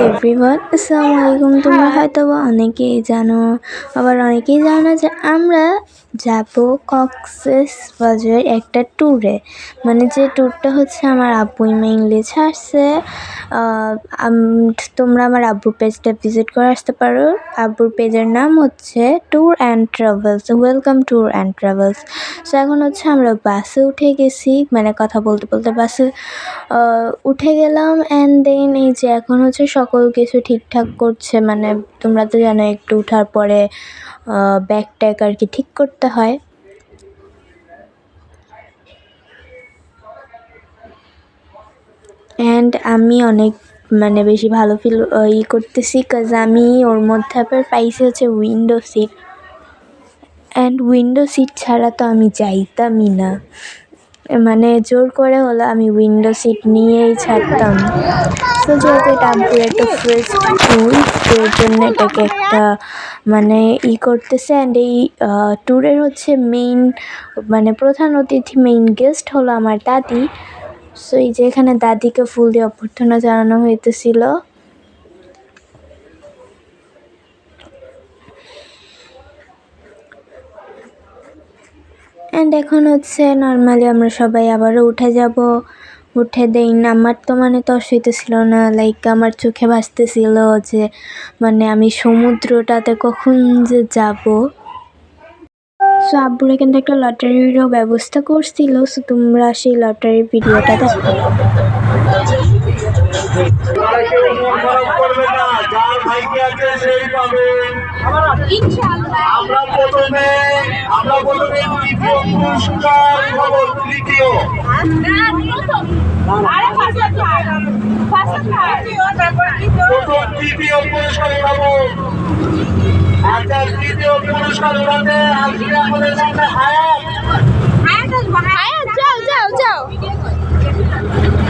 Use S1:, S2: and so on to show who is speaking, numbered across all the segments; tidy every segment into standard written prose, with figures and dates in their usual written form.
S1: Everyone, আসসালামু আলাইকুম। তোমরা হয়তো অনেকেই জানো, আবার অনেকেই জানো না যে আমরা যাব কক্সবাজার একটা ট্যুরে। মানে যে ট্যুরটা হচ্ছে আমার আব্বু মেইনলি ছাড়ছে। তোমরা আমার আব্বুর পেজটা ভিজিট করে আসতে পারো। আব্বুর পেজের নাম হচ্ছে tour and travels, welcome tour and travels. So এখন হচ্ছে আমরা বাসে উঠে গেছি, মানে কথা বলতে বলতে বাসে উঠে গেলাম। অ্যান্ড দেন এই যে এখন হচ্ছে সকল কিছু ঠিকঠাক করছে। মানে তোমরা তো জানো একটু উঠার পরে ব্যাগ ট্যাগ আর কি ঠিক করতে হয়। অ্যান্ড আমি অনেক মানে বেশি ভালো ফিল করতেছি, কাজ আমি ওর মধ্যে আবার পাইছি হচ্ছে window seat. And window seat ছাড়া তো আমি যাইতামই না, মানে জোর করে হলো আমি উইন্ডো সিট নিয়েই ছাড়তাম। সো যেহেতু এটা আব্বুর একটা ফার্স্ট ট্যুর, এর জন্য এটাকে একটা মানে করতেছে। অ্যান্ড এই ট্যুরের হচ্ছে মেইন মানে প্রধান অতিথি, মেইন গেস্ট হলো আমার দাদি। সো এই যে এখানে দাদিকে ফুল দিয়ে অভ্যর্থনা জানানো হইতেছিল। অ্যান্ড এখন হচ্ছে নর্মালি আমরা সবাই আবারও উঠে যাব। উঠে দেন আমার তো মানে তস হইতেছিল না, লাইক আমার চোখে ভাসতেছিল যে মানে আমি সমুদ্রটাতে কখন যে যাব। সো আব্বুরা কিন্তু একটা লটারিরও ব্যবস্থা করছিল। সো তোমরা সেই লটারির ভিডিওটা দেখো।
S2: আমরা প্রথমে তৃতীয় পুরস্কার পাবো। তৃতীয় তৃতীয় পুরস্কার পাবো। আচ্ছা, তৃতীয় পুরস্কার উঠাতে আজকে আমাদের সামনে হায়াত।
S3: হায়াত যাও যাও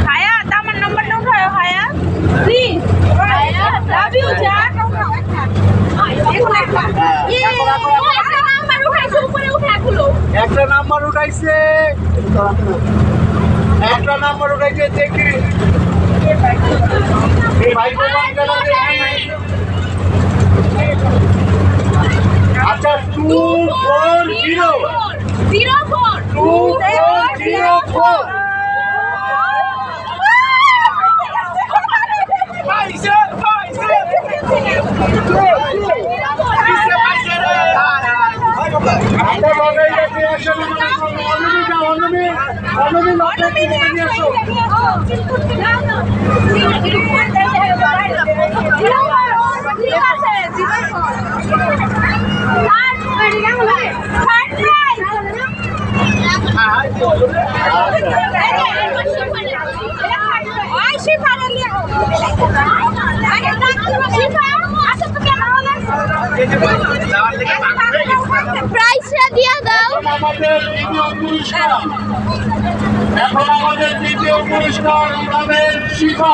S3: হায়াত, আমার নাম্বারটা উঠাও হায়াত প্লিজ। হায়াত লাভ ইউ জান।
S2: একটা নাম্বার উঠাইছে, একটা নাম্বার উঠাইছে। দেখি আচ্ছা, 240
S3: প্রাইসটা দিয়ে দাও।
S2: এখন আমাদের দ্বিতীয় পুরস্কার পাবেন শিফা।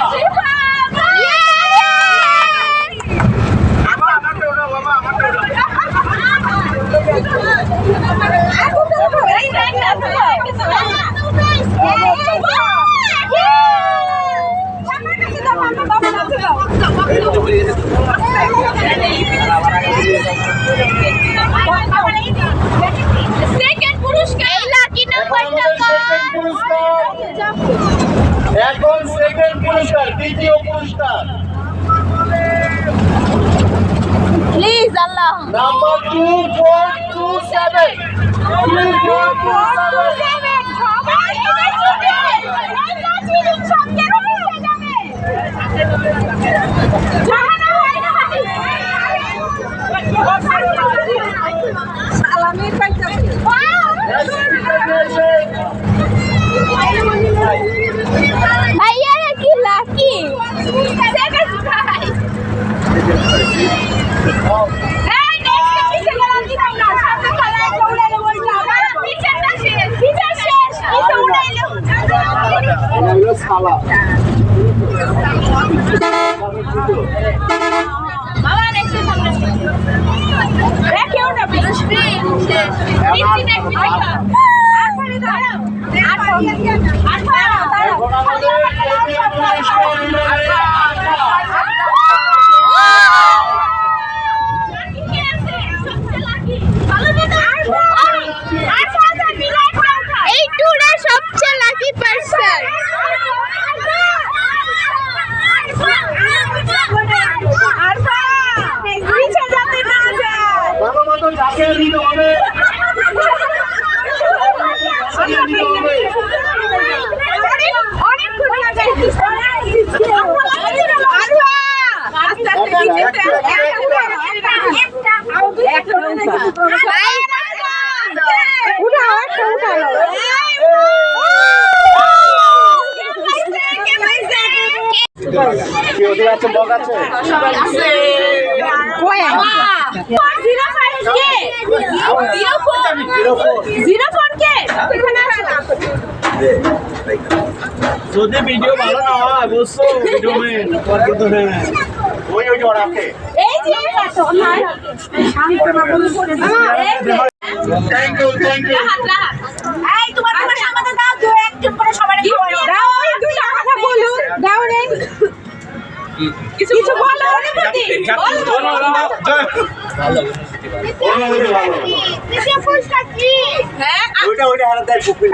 S2: এখন সেকেন্ড পুরস্কার, দ্বিতীয় পুরস্কার
S3: প্লিজ আল্লাহ
S2: নাম্বার 2427।
S3: ভাইয়ারা কি লাকি সেকেন্ড প্রাইজ। এই নেক্সট পিছে গেলাম দিতাম না, সামনে খেলা একটা উড়াইলে বলটা আমার পিছেরটা শেষ, পিছের শেষ পিছে উড়াইলো
S2: হলো সালা।
S3: বাবা নেক্সট সামনে দেখে ওটা প্লিজ শেষ নিচে দেখি দেখা আঠারে দাঁড়াও আঠারে দাঁড়াও।
S2: এখন আমাদের কাকে দিতে হবে দিতে হবে
S3: অনেক খুঁজে যায়
S2: কি ওদের আছে বক আছে যদি ভিডিও ভালো না হয় বুঝছো ভিডিও মে তো হ্যাঁ ওই জড়াকে থ্যাংক ইউ
S3: তোমার সামনে দাও দু একজন করে সবার দাও ওই দুইটা কথা বলুন দাও রে কিছু বলো
S2: ওইটা হারা দেয় কুকুর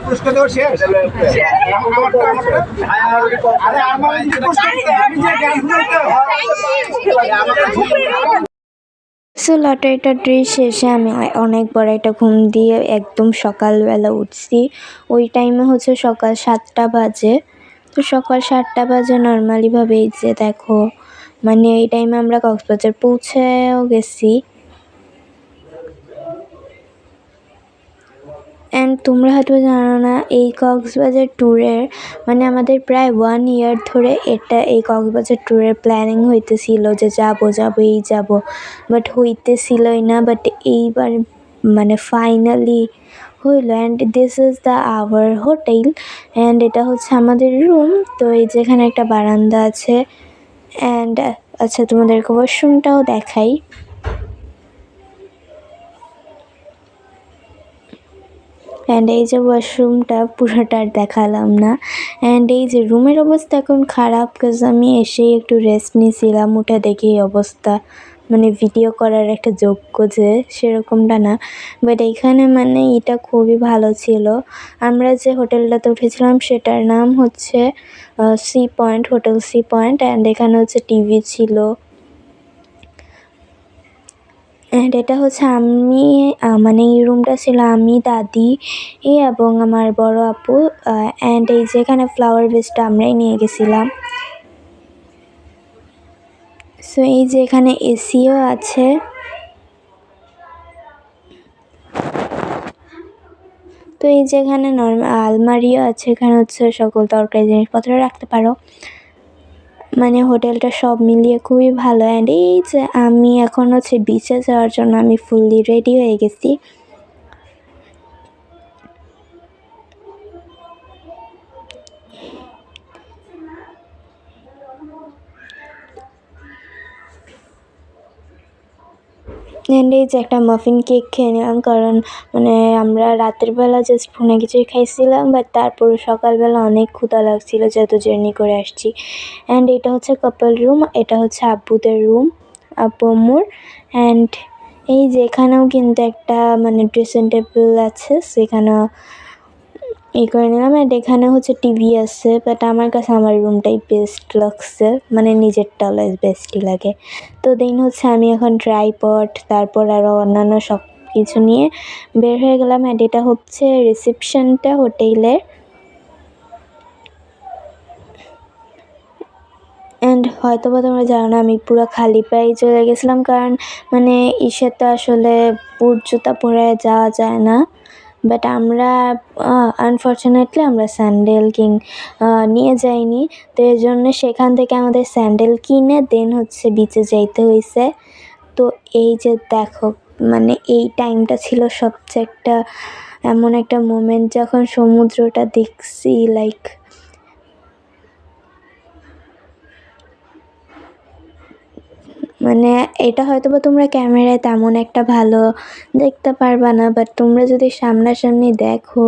S2: পুরস্কার দেওয়া শেষ
S1: সো লটারি শেষে আমি অনেক বড় একটা ঘুম দিয়ে একদম সকালবেলা উঠছি। ওই টাইমে হচ্ছে সকাল 7টা বাজে। তো সকাল 7টা বাজে নর্মালিভাবে এই যে দেখো মানে এই টাইমে আমরা কক্সবাজার পৌঁছেও গেছি। অ্যান্ড তোমরা হয়তো জানো না এই কক্সবাজার ট্যুরের মানে আমাদের প্রায় 1 ইয়ার ধরে এই কক্সবাজার ট্যুরের প্ল্যানিং হইতেছিল যে যাবো এই যাব, বাট হইতেছিলই না। বাট এইবার মানে ফাইনালি হইল। And this is the our hotel and এটা হচ্ছে আমাদের রুম। তো এই যেখানে একটা বারান্দা আছে অ্যান্ড আচ্ছা তোমাদেরকে ওয়াশরুমটাও দেখাই। অ্যান্ড এই যে ওয়াশরুমটা পুরোটা আর দেখালাম না। অ্যান্ড এই যে রুমের অবস্থা এখন খারাপ, কাজ আমি এসেই একটু রেস্ট নিয়েছিলাম, উঠে দেখি এই অবস্থা, মানে ভিডিও করার একটা যোগ্য যে সেরকমটা না। বাট এইখানে মানে এটা খুবই ভালো ছিল। আমরা যে হোটেলটাতে উঠেছিলাম সেটার নাম হচ্ছে Sea Point, hotel Sea Point. And এখানে হচ্ছে টিভি ছিল। অ্যান্ড এটা হচ্ছে আমি মানে এই রুমটা ছিল আমি, দাদি এবং আমার বড় আপু। অ্যান্ড এই যেখানে ফ্লাওয়ার বেসটা আমরাই নিয়ে গেছিলাম। সো এই যে এখানে এসিও আছে। তো এই যেখানে নর্মাল আলমারিও আছে, এখানে হচ্ছে সকল তরকারি জিনিসপত্র রাখতে পারো। মানে হোটেলটা সব মিলিয়ে খুবই ভালো। অ্যান্ড এই যে আমি এখন হচ্ছে বিচে যাওয়ার জন্য আমি ফুললি রেডি হয়ে গেছি। অ্যান্ড এই যে একটা মাফিন কেক খেয়ে নিলাম, কারণ মানে আমরা রাতের বেলা জাস্ট ফোনে কিছুই খাইছিলাম, বাট তারপরে সকালবেলা অনেক ক্ষুধা লাগছিল যেহেতু জার্নি করে আসছি। অ্যান্ড এটা হচ্ছে কাপল রুম, এটা হচ্ছে আব্বুদের রুম, আব্বু আম্মুর। অ্যান্ড এই যে এখানেও কিন্তু একটা মানে ড্রেসিং টেবিল আছে, সেখানেও করে নিলাম। অ্যান্ড এখানে হচ্ছে টিভি আছে, বাট আমার কাছে আমার রুমটাই বেস্ট লাগছে, মানে নিজেরটা অলওয়েজ বেস্টই লাগে। তো দেন হচ্ছে আমি এখন ট্রাইপড তারপর আরও অন্যান্য সব কিছু নিয়ে বের হয়ে গেলাম। অ্যান্ড এটা হচ্ছে রিসেপশনটা হোটেলের। অ্যান্ড হয়তো বা তোমরা জানো না আমি পুরো খালি পায়ে চলে গেছিলাম, কারণ মানে ইসে তো আসলে বুট জুতা পরে যাওয়া যায় না। বাট আমরা আনফর্চুনেটলি আমরা স্যান্ডেল নিয়ে যাইনি, তো এর জন্য সেখান থেকে আমাদের স্যান্ডেল কিনে দেন হচ্ছে বিচে যাইতে হয়েছে। তো এই যে দেখো মানে এই টাইমটা ছিল সবচেয়ে একটা এমন একটা মোমেন্ট যখন সমুদ্রটা দেখছি, লাইক মানে এটা হয়তো বা তোমরা ক্যামেরায় তেমন একটা ভালো দেখতে পারবা না, বাট তোমরা যদি সামনাসামনি দেখো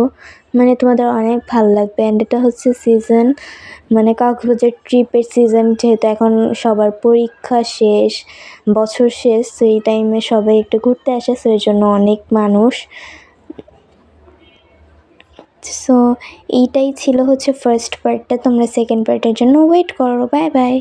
S1: মানে তোমাদের অনেক ভালো লাগবে। অ্যান্ড এটা হচ্ছে সিজন, মানে কক্সবাজার ট্রিপের সিজন, যেহেতু এখন সবার পরীক্ষা শেষ, বছর শেষ, তো এই টাইমে সবাই একটু ঘুরতে আসে, সো এই জন্য অনেক মানুষ। সো এইটাই ছিল হচ্ছে ফার্স্ট পার্টটা, তোমরা সেকেন্ড পার্টের জন্য ওয়েট করো। Bye bye.